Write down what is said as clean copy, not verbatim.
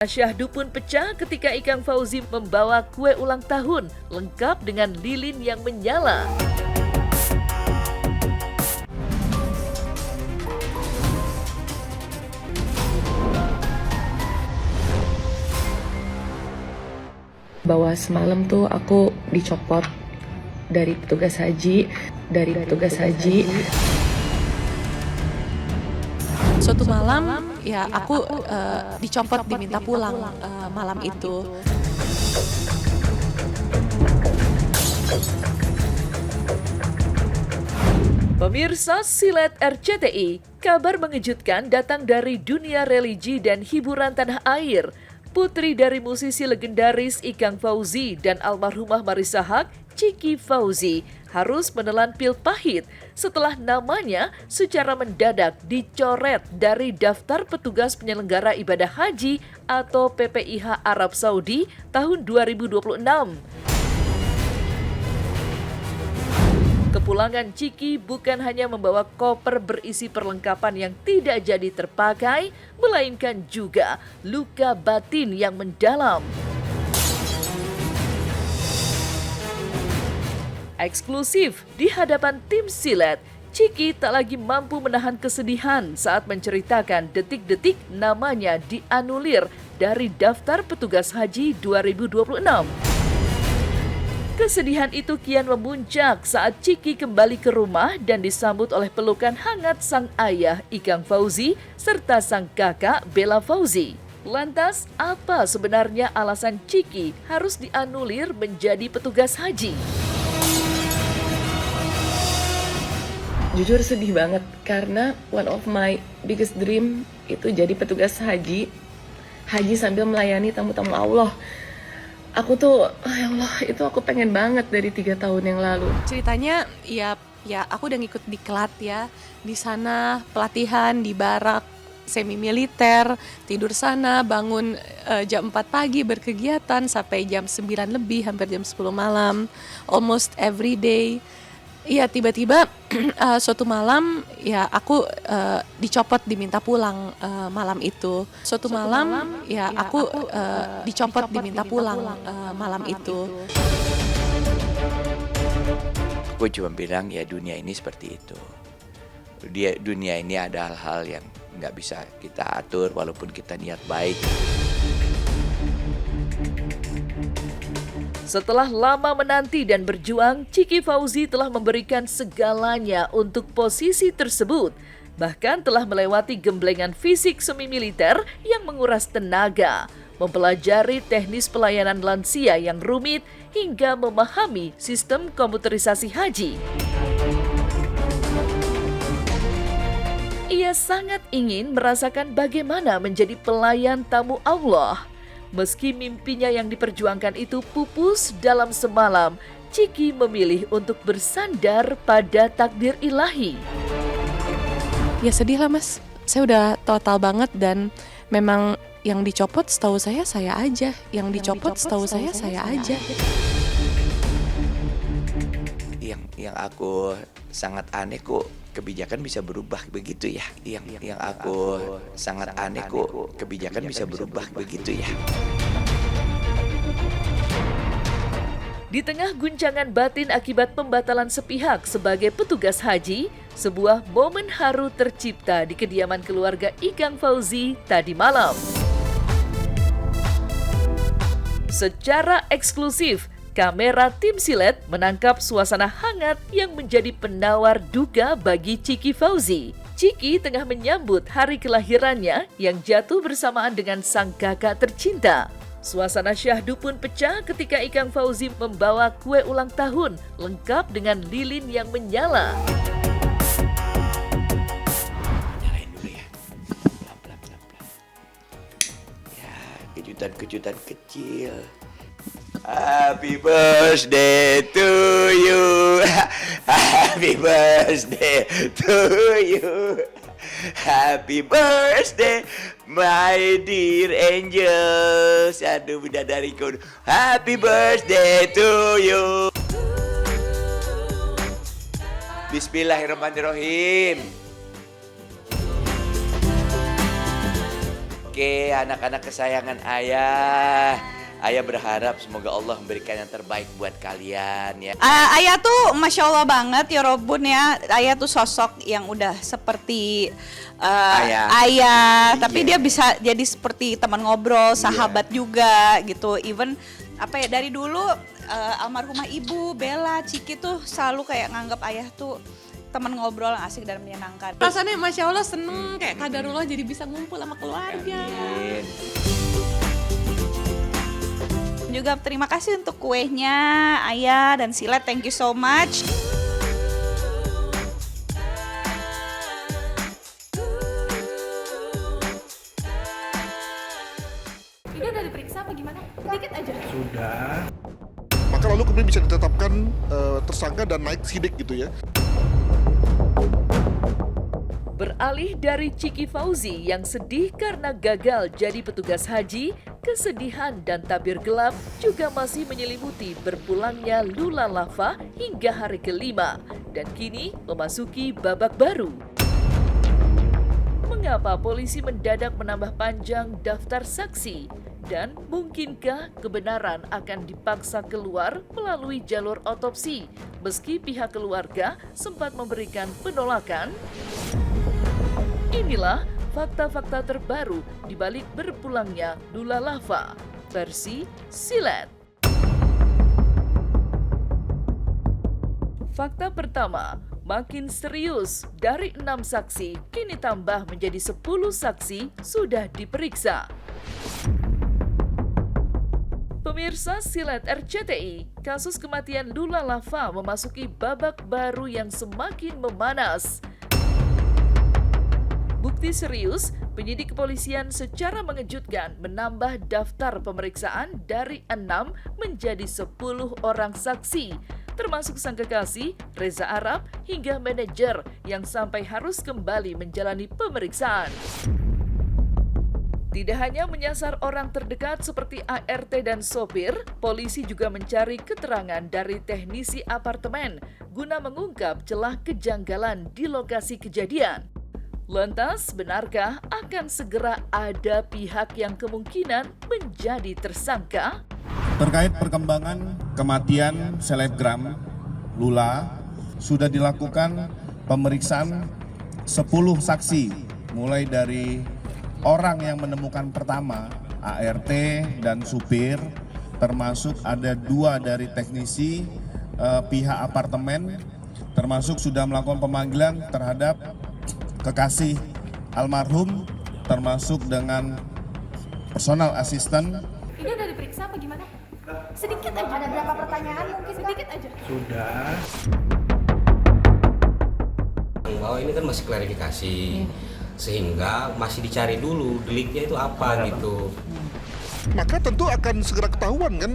Syahdu pun pecah ketika Ikang Fauzi membawa kue ulang tahun lengkap dengan lilin yang menyala. Bahwa semalam tuh aku dicopot dari petugas haji. Suatu malam ya aku dicopot diminta pulang malam itu. Pemirsa Silet RCTI, kabar mengejutkan datang dari dunia religi dan hiburan tanah air. Putri dari musisi legendaris Ikang Fauzi dan almarhumah Marissa Haque, Ciki Fauzi, harus menelan pil pahit setelah namanya secara mendadak dicoret dari daftar petugas penyelenggara ibadah haji atau PPIH Arab Saudi tahun 2026. Kepulangan Ciki bukan hanya membawa koper berisi perlengkapan yang tidak jadi terpakai, melainkan juga luka batin yang mendalam. Eksklusif di hadapan tim Silet, Ciki tak lagi mampu menahan kesedihan saat menceritakan detik-detik namanya dianulir dari daftar petugas haji 2026. Kesedihan itu kian memuncak saat Ciki kembali ke rumah dan disambut oleh pelukan hangat sang ayah Ikang Fauzi serta sang kakak Bella Fauzi. Lantas, apa sebenarnya alasan Ciki harus dianulir menjadi petugas haji? Jujur sedih banget karena one of my biggest dream itu jadi petugas haji sambil melayani tamu-tamu Allah. Aku tuh, ya Allah, itu aku pengen banget dari 3 tahun yang lalu. Ceritanya ya aku udah ngikut diklat ya. Di sana pelatihan di barak semi militer, tidur sana, bangun jam 4 pagi berkegiatan sampai jam 9 lebih, hampir jam 10 malam, almost every day. Iya, tiba-tiba suatu malam ya aku dicopot diminta pulang malam itu. Suatu malam ya aku dicopot diminta pulang malam itu. Aku cuma bilang ya dunia ini seperti itu. Dunia ini ada hal-hal yang nggak bisa kita atur walaupun kita niat baik. Setelah lama menanti dan berjuang, Ciki Fauzi telah memberikan segalanya untuk posisi tersebut. Bahkan telah melewati gemblengan fisik semi-militer yang menguras tenaga, mempelajari teknis pelayanan lansia yang rumit, hingga memahami sistem komputerisasi haji. Ia sangat ingin merasakan bagaimana menjadi pelayan tamu Allah. Meski mimpinya yang diperjuangkan itu pupus dalam semalam, Ciki memilih untuk bersandar pada takdir ilahi. Ya sedih lah mas, saya udah total banget dan memang yang dicopot setahu saya aja. Yang dicopot setahu saya aja. Yang aku sangat aneh kok kebijakan bisa berubah begitu ya. Yang aku sangat aneh kok kebijakan bisa berubah begitu ya. Di tengah guncangan batin akibat pembatalan sepihak sebagai petugas haji, sebuah momen haru tercipta di kediaman keluarga Ikang Fauzi tadi malam. Secara eksklusif, kamera tim Silet menangkap suasana hangat yang menjadi penawar duga bagi Ciki Fauzi. Ciki tengah menyambut hari kelahirannya yang jatuh bersamaan dengan sang kakak tercinta. Suasana syahdu pun pecah ketika Ikang Fauzi membawa kue ulang tahun lengkap dengan lilin yang menyala. Nyalain dulu ya. Pelan-pelan. Ya, kejutan kecil. Happy birthday to you. Happy birthday to you. Happy birthday my dear angels. Aduh bidadariku. Happy birthday to you. Bismillahirrahmanirrahim. Oke, anak-anak kesayangan ayah. Ayah berharap semoga Allah memberikan yang terbaik buat kalian ya. Ayah tuh Masya Allah banget ya Robun ya. Ayah tuh sosok yang udah seperti ayah. Tapi dia bisa jadi seperti teman ngobrol, sahabat juga gitu. Even apa ya, dari dulu almarhumah ibu Bella, Ciki tuh selalu kayak nganggap ayah tuh teman ngobrol yang asik dan menyenangkan. Rasanya Masya Allah seneng, kayak kadarullah jadi bisa ngumpul sama keluarga. Amin. Juga terima kasih untuk kuenya Ayah dan Silet, thank you so much. Ini udah diperiksa apa gimana? Sedikit aja. Maka lalu kemudian bisa ditetapkan tersangka dan naik sidik gitu ya. Beralih dari Ciki Fauzi yang sedih karena gagal jadi petugas haji, kesedihan dan tabir gelap juga masih menyelimuti berpulangnya Lula Lava hingga hari kelima dan kini memasuki babak baru. Mengapa polisi mendadak menambah panjang daftar saksi? Dan mungkinkah kebenaran akan dipaksa keluar melalui jalur otopsi meski pihak keluarga sempat memberikan penolakan? Inilah fakta-fakta terbaru di balik berpulangnya Lula Lava versi Silet. Fakta pertama, makin serius. Dari 6 saksi, kini tambah menjadi 10 saksi sudah diperiksa. Pemirsa Silet RCTI, kasus kematian Lula Lava memasuki babak baru yang semakin memanas. Bukti serius, penyidik kepolisian secara mengejutkan menambah daftar pemeriksaan dari 6 menjadi 10 orang saksi, termasuk sang kekasih, Reza Arab, hingga manajer yang sampai harus kembali menjalani pemeriksaan. Tidak hanya menyasar orang terdekat seperti ART dan sopir, polisi juga mencari keterangan dari teknisi apartemen guna mengungkap celah kejanggalan di lokasi kejadian. Lantas, benarkah akan segera ada pihak yang kemungkinan menjadi tersangka? Terkait perkembangan kematian selebgram Lula, sudah dilakukan pemeriksaan 10 saksi, mulai dari orang yang menemukan pertama, ART dan supir, termasuk ada 2 dari teknisi pihak apartemen, termasuk sudah melakukan pemanggilan terhadap kekasih almarhum, termasuk dengan personal asisten. Ini udah diperiksa apa gimana? Sedikit aja. Ada berapa pertanyaan mungkin? Sedikit aja. Bahwa ini kan masih klarifikasi, sehingga masih dicari dulu deliknya itu apa gitu. Maka tentu akan segera ketahuan kan.